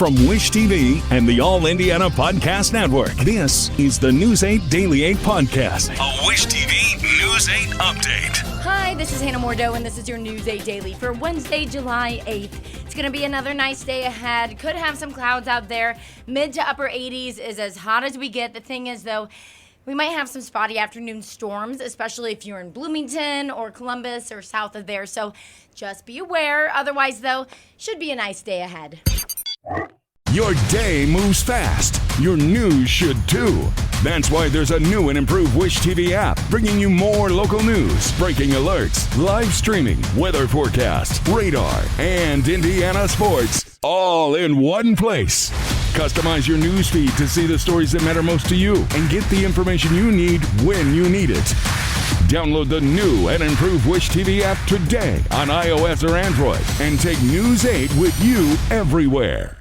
From Wish TV and the All Indiana Podcast Network, this is the News 8 Daily 8 Podcast, a Wish TV News 8 update. Hi, this is Hannah Mordo, and this is your News 8 Daily for Wednesday, July 8th. It's going to be another nice day ahead. Could have some clouds out there. Mid to upper 80s is as hot as we get. The thing is, though, we might have some spotty afternoon storms, especially if you're in Bloomington or Columbus or south of there. So just be aware. Otherwise, though, should be a nice day ahead. Your day moves fast. Your news should too. That's why there's a new and improved Wish TV app, bringing you more local news, breaking alerts, live streaming, weather forecast, radar, and Indiana sports, all in one place. Customize your news feed to see the stories that matter most to you and get the information you need when you need it. Download the new and improved Wish TV app today on iOS or Android and take News 8 with you everywhere.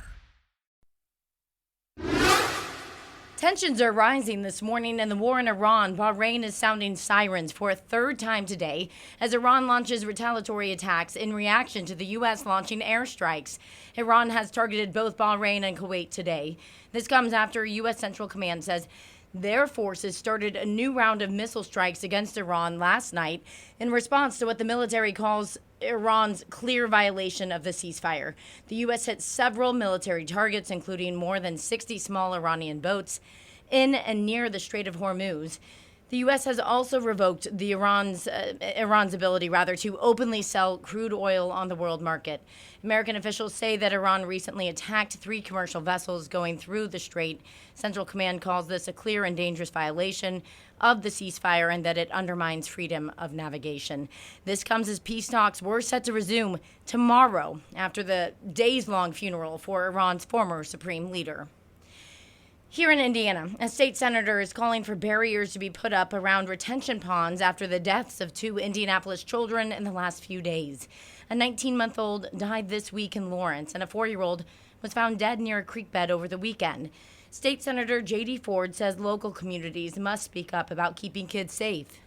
Tensions are rising this morning in the war in Iran. Bahrain is sounding sirens for a third time today as Iran launches retaliatory attacks in reaction to the U.S. launching airstrikes. Iran has targeted both Bahrain and Kuwait today. This comes after U.S. Central Command says their forces started a new round of missile strikes against Iran last night in response to what the military calls Iran's clear violation of the ceasefire. The U.S. hit several military targets, including more than 60 small Iranian boats in and near the Strait of Hormuz. The U.S. has also revoked the Iran's ability to openly sell crude oil on the world market. American officials say that Iran recently attacked 3 commercial vessels going through the strait. Central Command calls this a clear and dangerous violation of the ceasefire and that it undermines freedom of navigation. This comes as peace talks were set to resume tomorrow after the days-long funeral for Iran's former supreme leader. Here in Indiana, a state senator is calling for barriers to be put up around retention ponds after the deaths of 2 Indianapolis children in the last few days. A 19-month-old died this week in Lawrence, and a 4-year-old was found dead near a creek bed over the weekend. State Senator J.D. Ford says local communities must speak up about keeping kids safe.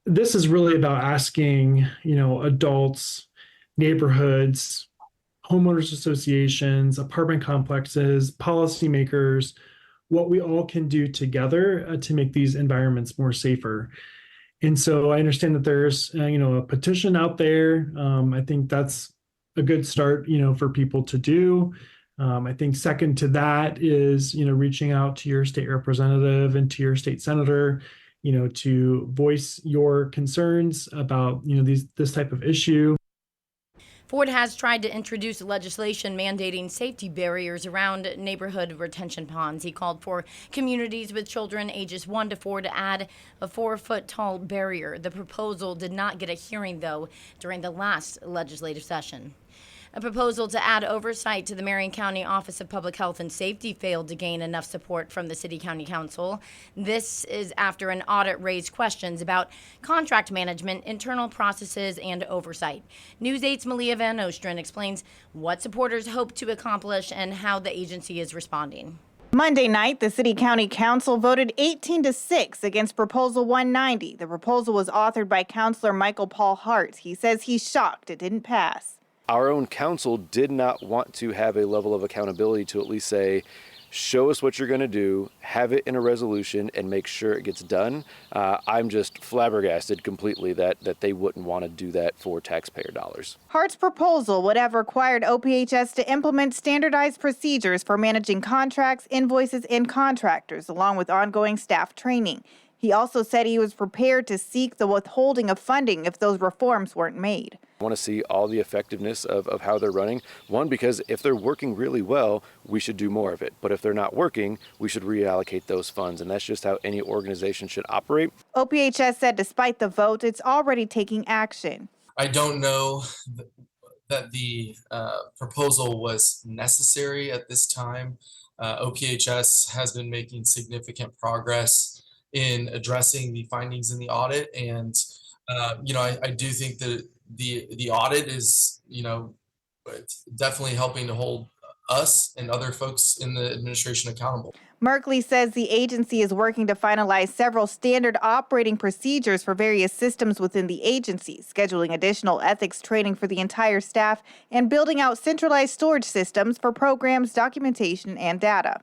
This is really about asking, adults, neighborhoods, homeowners associations, apartment complexes, policymakers, what we all can do together to make these environments more safer. And so I understand that there's, a petition out there. I think that's a good start, for people to do. I think second to that is, reaching out to your state representative and to your state senator, to voice your concerns about, this type of issue. Ford has tried to introduce legislation mandating safety barriers around neighborhood retention ponds. He called for communities with children ages 1 to 4 to add a 4-foot-tall barrier. The proposal did not get a hearing, though, during the last legislative session. A proposal to add oversight to the Marion County Office of Public Health and Safety failed to gain enough support from the City County Council. This is after an audit raised questions about contract management, internal processes, and oversight. News 8's Malia Van Ostrin explains what supporters hope to accomplish and how the agency is responding. Monday night, the City County Council voted 18-6 against Proposal 190. The proposal was authored by Councilor Michael Paul Hart. He says he's shocked it didn't pass. Our own council did not want to have a level of accountability to at least say, show us what you're going to do, have it in a resolution, and make sure it gets done. I'm just flabbergasted completely that they wouldn't want to do that for taxpayer dollars. Hart's proposal would have required OPHS to implement standardized procedures for managing contracts, invoices, and contractors, along with ongoing staff training. He also said he was prepared to seek the withholding of funding if those reforms weren't made. I want to see all the effectiveness of how they're running. One, because if they're working really well, we should do more of it. But if they're not working, we should reallocate those funds. And that's just how any organization should operate. OPHS said despite the vote, it's already taking action. I don't know that the proposal was necessary at this time. OPHS has been making significant progress in addressing the findings in the audit. And, I do think that the audit is, definitely helping to hold us and other folks in the administration accountable. Merkley says the agency is working to finalize several standard operating procedures for various systems within the agency, scheduling additional ethics training for the entire staff, and building out centralized storage systems for programs, documentation, and data.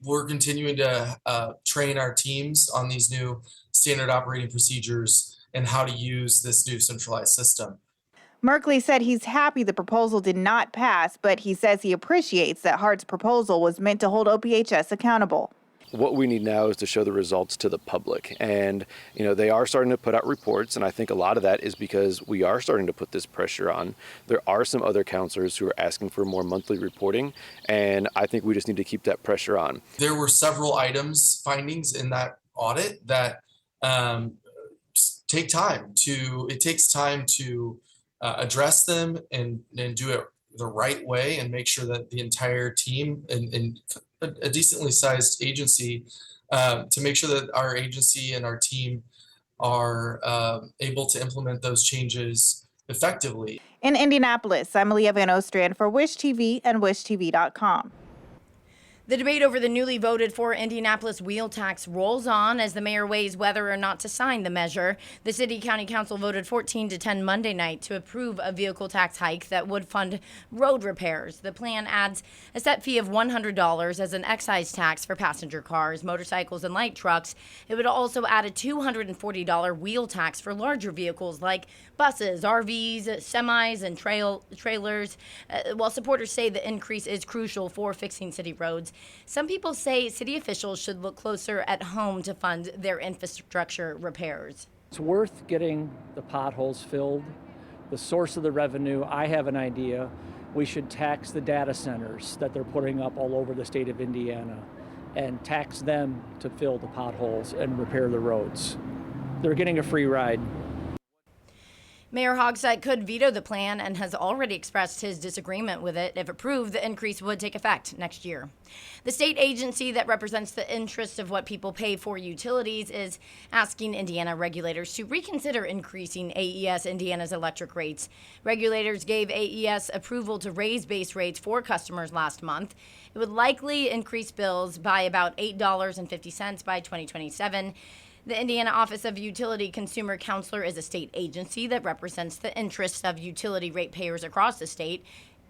We're continuing to train our teams on these new standard operating procedures and how to use this new centralized system. Merkley said he's happy the proposal did not pass, but he says he appreciates that Hart's proposal was meant to hold OPHS accountable. What we need now is to show the results to the public. And, they are starting to put out reports. And I think a lot of that is because we are starting to put this pressure on. There are some other counselors who are asking for more monthly reporting. And I think we just need to keep that pressure on. There were several findings in that audit that takes time to address them and do it the right way and make sure that the entire team and a decently sized agency to make sure that our agency and our team are able to implement those changes effectively. In Indianapolis, I'm Leah Van Ostrand for Wish TV and WishTV.com. The debate over the newly voted for Indianapolis wheel tax rolls on as the mayor weighs whether or not to sign the measure. The city county council voted 14-10 Monday night to approve a vehicle tax hike that would fund road repairs. The plan adds a set fee of $100 as an excise tax for passenger cars, motorcycles, and light trucks. It would also add a $240 wheel tax for larger vehicles like buses, RVs, semis, and trailers. While supporters say the increase is crucial for fixing city roads, some people say city officials should look closer at home to fund their infrastructure repairs. It's worth getting the potholes filled. The source of the revenue, I have an idea. We should tax the data centers that they're putting up all over the state of Indiana and tax them to fill the potholes and repair the roads. They're getting a free ride. Mayor Hogsett could veto the plan and has already expressed his disagreement with it. If approved, the increase would take effect next year. The state agency that represents the interests of what people pay for utilities is asking Indiana regulators to reconsider increasing AES Indiana's electric rates. Regulators gave AES approval to raise base rates for customers last month. It would likely increase bills by about $8.50 by 2027. The Indiana Office of Utility Consumer Counselor is a state agency that represents the interests of utility ratepayers across the state.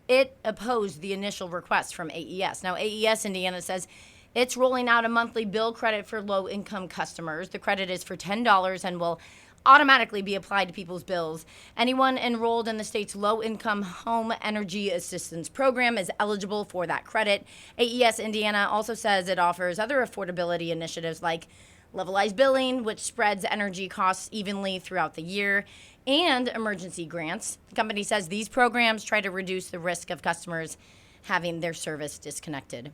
It opposed the initial request from AES. Now, AES Indiana says it's rolling out a monthly bill credit for low-income customers. The credit is for $10 and will automatically be applied to people's bills. Anyone enrolled in the state's low-income home energy assistance program is eligible for that credit. AES Indiana also says it offers other affordability initiatives like levelized billing, which spreads energy costs evenly throughout the year, and emergency grants. The company says these programs try to reduce the risk of customers having their service disconnected.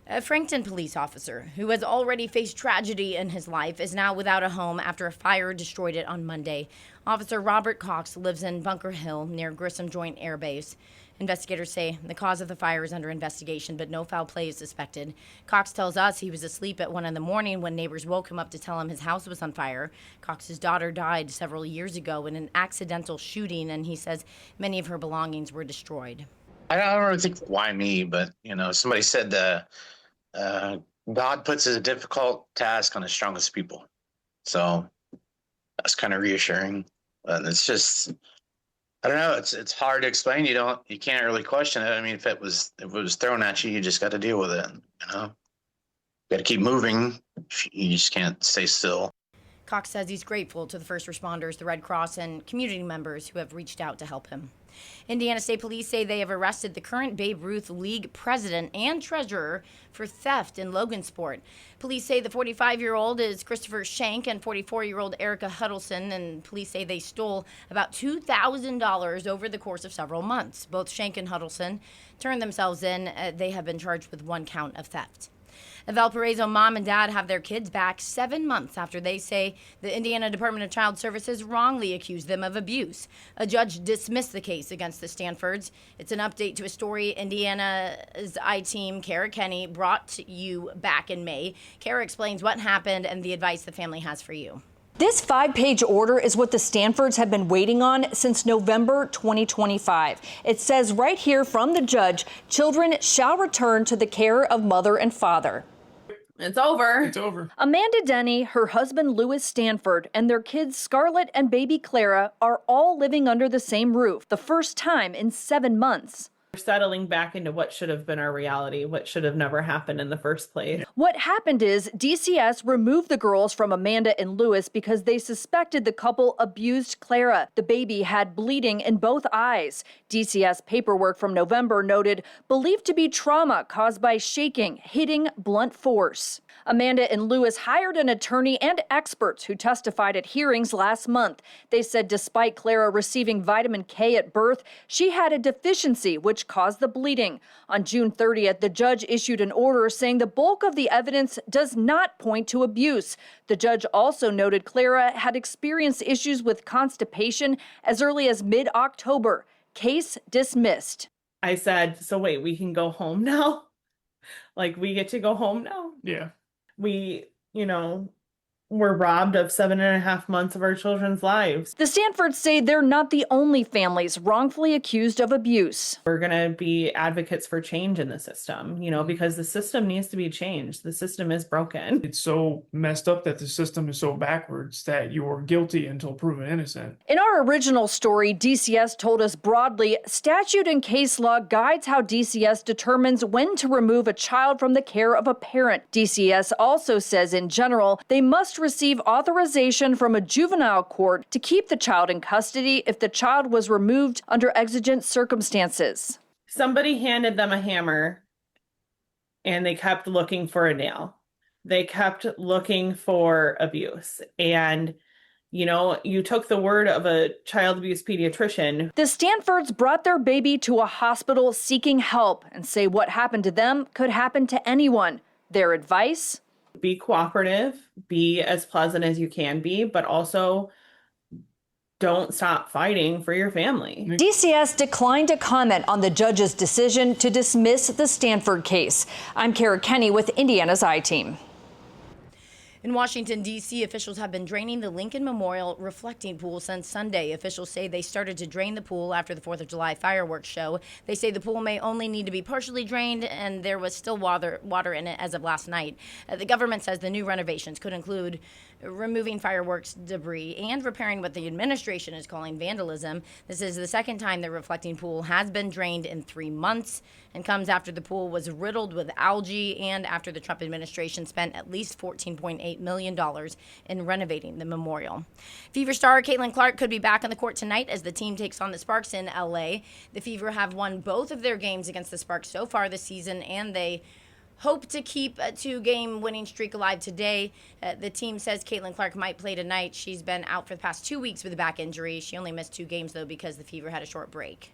A Frankton police officer who has already faced tragedy in his life is now without a home after a fire destroyed it on Monday. Officer Robert Cox lives in Bunker Hill near Grissom Joint Air Base. Investigators say the cause of the fire is under investigation, but no foul play is suspected. Cox tells us he was asleep at 1 a.m. when neighbors woke him up to tell him his house was on fire. Cox's daughter died several years ago in an accidental shooting, and he says many of her belongings were destroyed. I don't really think why me, but somebody said God puts a difficult task on the strongest people, so that's kind of reassuring. And it's just, I don't know. It's hard to explain. You can't really question it. I mean, if it was thrown at you, you just got to deal with it. You got to keep moving. You just can't stay still. Cox says he's grateful to the first responders, the Red Cross, and community members who have reached out to help him. Indiana State Police say they have arrested the current Babe Ruth League president and treasurer for theft in Logansport. Police say the 45-year-old is Christopher Shank and 44-year-old Erica Huddleston, and police say they stole about $2,000 over the course of several months. Both Shank and Huddleston turned themselves in. They have been charged with 1 count of theft. A Valparaiso mom and dad have their kids back 7 months after they say the Indiana Department of Child Services wrongly accused them of abuse. A judge dismissed the case against the Stanfords. It's an update to a story Indiana's I-Team, Kara Kenny, brought to you back in May. Kara explains what happened and the advice the family has for you. This 5-page order is what the Stanfords have been waiting on since November 2025. It says right here from the judge, children shall return to the care of mother and father. It's over. It's over. Amanda Denny, her husband Louis Stanford, and their kids Scarlett and baby Clara are all living under the same roof, the first time in 7 months. We're settling back into what should have been our reality, what should have never happened in the first place. What happened is DCS removed the girls from Amanda and Louis because they suspected the couple abused Clara. The baby had bleeding in both eyes. DCS paperwork from November noted believed to be trauma caused by shaking, hitting, blunt force. Amanda and Louis hired an attorney and experts who testified at hearings last month. They said despite Clara receiving vitamin K at birth, she had a deficiency which caused the bleeding. On June 30th, the judge issued an order saying the bulk of the evidence does not point to abuse. The judge also noted Clara had experienced issues with constipation as early as mid-October. Case dismissed. I said, so wait, we can go home now? Like, we get to go home now? Yeah. We, were robbed of 7.5 months of our children's lives. The Stanfords say they're not the only families wrongfully accused of abuse. We're going to be advocates for change in the system, because the system needs to be changed. The system is broken. It's so messed up that the system is so backwards that you're guilty until proven innocent. In our original story, DCS told us broadly, statute and case law guides how DCS determines when to remove a child from the care of a parent. DCS also says in general, they must receive authorization from a juvenile court to keep the child in custody if the child was removed under exigent circumstances. Somebody handed them a hammer and they kept looking for a nail. They kept looking for abuse. And you took the word of a child abuse pediatrician. The Stanfords brought their baby to a hospital seeking help and say what happened to them could happen to anyone. Their advice? Be cooperative, be as pleasant as you can be, but also don't stop fighting for your family. DCS declined to comment on the judge's decision to dismiss the Stanford case. I'm Kara Kenny with Indiana's I-Team. In Washington, D.C., officials have been draining the Lincoln Memorial reflecting pool since Sunday. Officials say they started to drain the pool after the 4th of July fireworks show. They say the pool may only need to be partially drained, and there was still water in it as of last night. The government says the new renovations could include removing fireworks debris and repairing what the administration is calling vandalism. This is the second time the reflecting pool has been drained in 3 months and comes after the pool was riddled with algae and after the Trump administration spent at least $14.8 million in renovating the memorial. Fever star Caitlin Clark could be back on the court tonight as the team takes on the Sparks in L.A. The Fever have won both of their games against the Sparks so far this season, and they hope to keep a 2-game winning streak alive today. The team says Caitlin Clark might play tonight. She's been out for the past 2 weeks with a back injury. She only missed 2 games, though, because the Fever had a short break.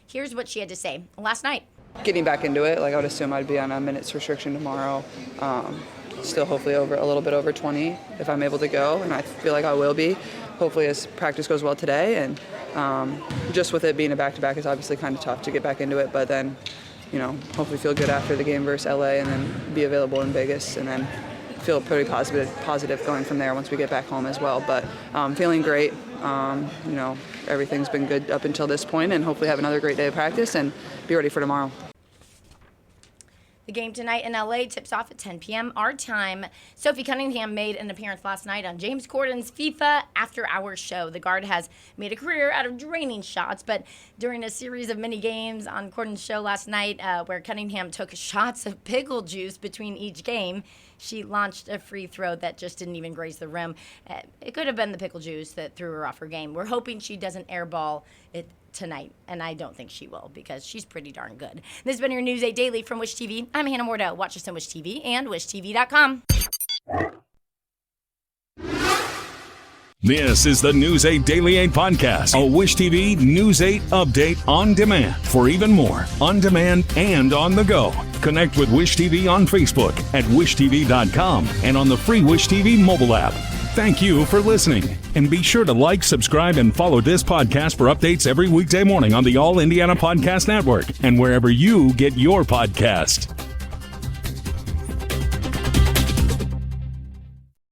Here's what she had to say last night. Getting back into it, I would assume I'd be on a minutes restriction tomorrow. Still hopefully a little bit over 20 if I'm able to go, and I feel like I will be. Hopefully as practice goes well today, and just with it being a back-to-back, it's obviously kind of tough to get back into it, but then hopefully feel good after the game versus LA and then be available in Vegas and then feel pretty positive going from there once we get back home as well. But feeling great. Everything's been good up until this point and hopefully have another great day of practice and be ready for tomorrow. The game tonight in L.A. tips off at 10 p.m. our time. Sophie Cunningham made an appearance last night on James Corden's FIFA After Hours show. The guard has made a career out of draining shots, but during a series of mini games on Corden's show last night where Cunningham took shots of pickle juice between each game, she launched a free throw that just didn't even graze the rim. It could have been the pickle juice that threw her off her game. We're hoping she doesn't airball it tonight, and I don't think she will because she's pretty darn good. This has been your News 8 Daily from Wish TV. I'm Hannah Mordo. Watch us on Wish TV and WishTV.com. This is the News 8 Daily 8 podcast, a Wish TV News 8 update on demand. For even more, on demand and on the go, connect with Wish TV on Facebook at WishTV.com and on the free Wish TV mobile app. Thank you for listening, and be sure to like, subscribe, and follow this podcast for updates every weekday morning on the All Indiana Podcast Network and wherever you get your podcast.